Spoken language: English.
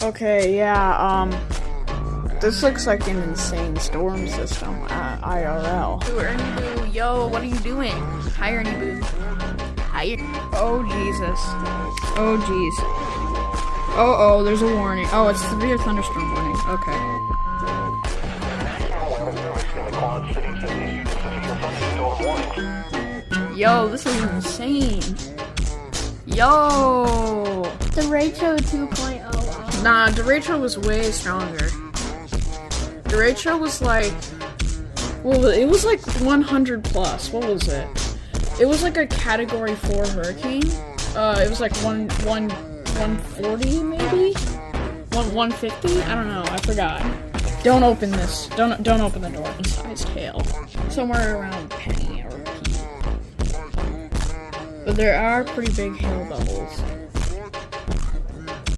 Okay, yeah, this looks like an insane storm system at IRL. Ooh, Ernie Boo, yo, what are you doing? Hi, Ernie Boo. Hi. Oh, Jesus. Oh, jeez. Oh, there's a warning. Oh, it's severe thunderstorm warning. Okay. Yo, this is insane. Yo. Derecho 2.0. Nah, Derecho was way stronger. Derecho was like, well, it was like 100 plus. What was it? It was like a Category 4 hurricane. It was like 140 maybe? 150? I don't know. I forgot. Don't open this. Don't open the door. Sized hail. Somewhere around penny or P. But there are pretty big hail bubbles.